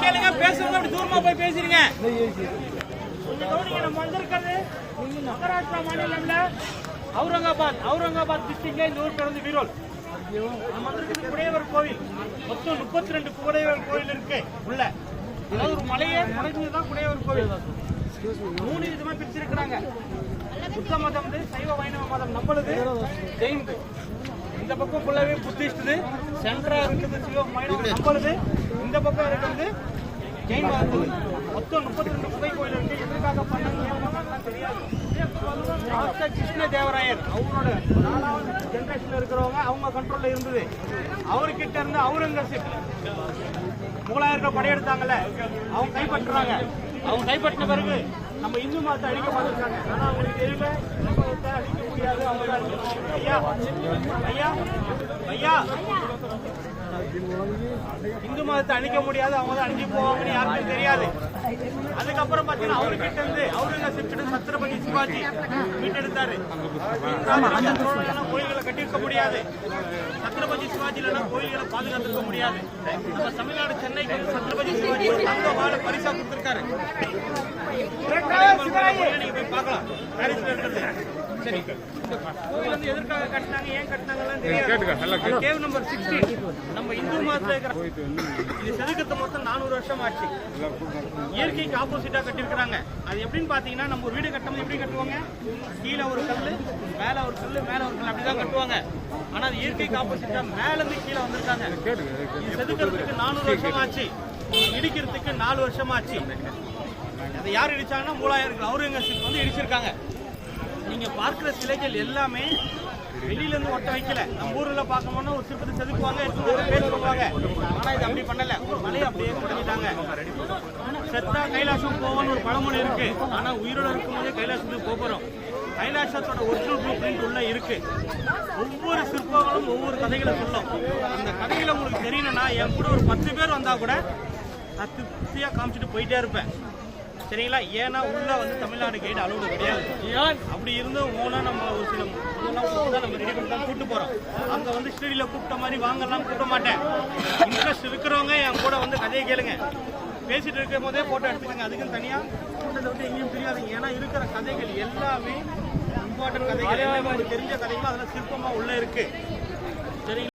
கேளுங்க, பேசுறவங்க அப்படி தூரமா போய் பேசுறீங்க. நம்ம வந்திருக்கிறது மகாராஷ்டிரா மாநிலம்ல அவுரங்காபாத் டிஸ்ட்ரிக்ட்ல இந்த ஊர் பிறந்து வீரோல். நம்ம வந்திருக்கிறது குடையவர் கோவில். மொத்தம் 32 குடையவர் கோவில் இருக்கு உள்ள. அதாவது ஒரு மலையை முனைஞ்சுதான் குடையவர் கோவில். 3 விதமா பிரிச்சிருக்கிறாங்க. புத்த மதம், சைவ வைணவ மதம் நம்மளுது, ஜெயின். இந்த பக்கம் ஃபுல்லாவே புத்திஸ்ட், சென்ட்ரா இருக்குது சிவ வைணவம் நம்மளுது. இந்த பக்கம் இருக்கிறது ஜெயின் மதம். மொத்தம் 32 குகை கோயில் இருக்கு. எதற்காக பண்ணாங்க தெரியாது. கிருஷ்ண தேவராயர் அவங்களோட 4வது ஜெனரேஷன்ல இருக்கிறவங்க அவங்க கண்ட்ரோல்ல இருந்தது. அவர்கிட்ட இருந்து அவுரங்கசீப் முகலாயர்கள் படையெடுத்தாங்கல்ல, அவங்க கைப்பற்றுறாங்க. அவங்க கைப்பற்றின பிறகு நம்ம இந்து மதத்தை அழிக்க பார்த்துருக்காங்க. ஆனா அவங்களுக்கு தெரியல, இந்து மதத்தை அழிக்க முடியாது. அவங்க ஐயா ஐயா ஐயா இந்து மதத்தை அழிக்க முடியாது, அவங்க தான் அழிஞ்சு போவாங்கன்னு யாருக்கும் தெரியாது. அதுக்கப்புறம் பாத்தீங்கன்னா அவர்கிட்ட இருந்து அவுரங்கசீப் சத்ரபதி சிவாஜி மீட்டெடுத்தாரு. கோயில்களை கட்டியிருக்க முடியாது, சத்ரபதி சிவாஜில கோயில்களை பாதுகாத்திருக்க முடியாது. நம்ம தமிழ்நாடு சென்னைக்கு வந்து சத்ரபதி சிவாஜி தங்க வாழ பரிசா கொடுத்திருக்காரு. நீங்க போய் பார்க்கலாம். சரி, கோவில் வந்து எதற்காக கட்டினாங்க, ஏன் கட்டினாங்கன்னு தெரியாது. கேவ் நம்பர் 16 நம்ம இந்து மதத்துல இருக்கிற இது செதுக்கத்தை மொத்தம் 400 வருஷம் ஆச்சு. இயற்கைக்கு ஆப்போசிட்டா கட்டிருக்கிறாங்க. அது எப்படின்னு பாத்தீங்கன்னா, நம்ம ஒரு வீடு கட்டணும் எப்படி கட்டுவாங்க, கீழே ஒரு கல்லு மேல ஒரு கல்லு மேல ஒரு கல் அப்படிதான் கட்டுவாங்க. ஆனா அது இயற்கைக்கு ஆப்போசிட்டா மேல இருந்து கீழே வந்திருக்காங்க. இது செதுக்கிறதுக்கு 400 வருஷம் ஆச்சு, இடிக்கிறதுக்கு 4 வருஷம் ஆச்சு. அதை யார் இடிச்சாங்கன்னா மூலாயிரம் அவுரங்கசீப் வந்து இடிச்சிருக்காங்க. நீங்க பார்க்கிற சிலைகள் எல்லாமே வெளியில இருந்து ஒட்ட வைக்கல. நம்ம ஊர்ல பார்க்கணும்னா ஒரு சிற்பத்தை செதுக்குவாங்க, பேசுவாங்க. ஆனா இது அப்படி பண்ணல, ஒரு மலையை அப்படியே உடஞ்சிட்டாங்க. செத்தா கைலாசம் போவோம்னு ஒரு பழமொழி இருக்கு. ஆனா உயிரோட இருக்கும்போதே கைலாசத்துக்கு போறோம். கைலாசத்தோட ஒரிஜினல் ப்ளூ பிரிண்ட் உள்ள இருக்கு. ஒவ்வொரு சிற்பங்களும் ஒவ்வொரு கதைகளை சொல்லும். அந்த கதைகளை உங்களுக்கு தெரியணும்னா என் கூட ஒரு 10 பேர் வந்தா கூட நான் திருப்தியா காமிச்சிட்டு போயிட்டே இருப்பேன். சரிங்களா? ஏன்னா உள்ள வந்து தமிழ்நாடு கைடு அலோடு கிடையாது. அப்படி இருந்தும் ஓனா நம்ம ஒரு சில நம்ம ரெடி பண்ணி தான் கூப்பிட்டு போறோம். அங்க வந்து ஸ்டேடியில கூப்பிட்ட மாதிரி வாங்கலாம் கூப்பிட மாட்டேன். இன்ட்ரெஸ்ட் இருக்கிறவங்க என் கூட வந்து கதையை கேளுங்க. பேசிட்டு இருக்கும் போதே போட்டோ எடுத்துக்கங்க. அதுக்குன்னு தனியா கூட்டத்தை விட்டு எங்கேயும் தெரியாதுங்க. ஏன்னா இருக்கிற கதைகள் எல்லாமே இம்பார்ட்டன்ட் கதைகள், தெரிஞ்ச கதைகளும் அதெல்லாம் சிற்பமா உள்ள இருக்கு. சரி.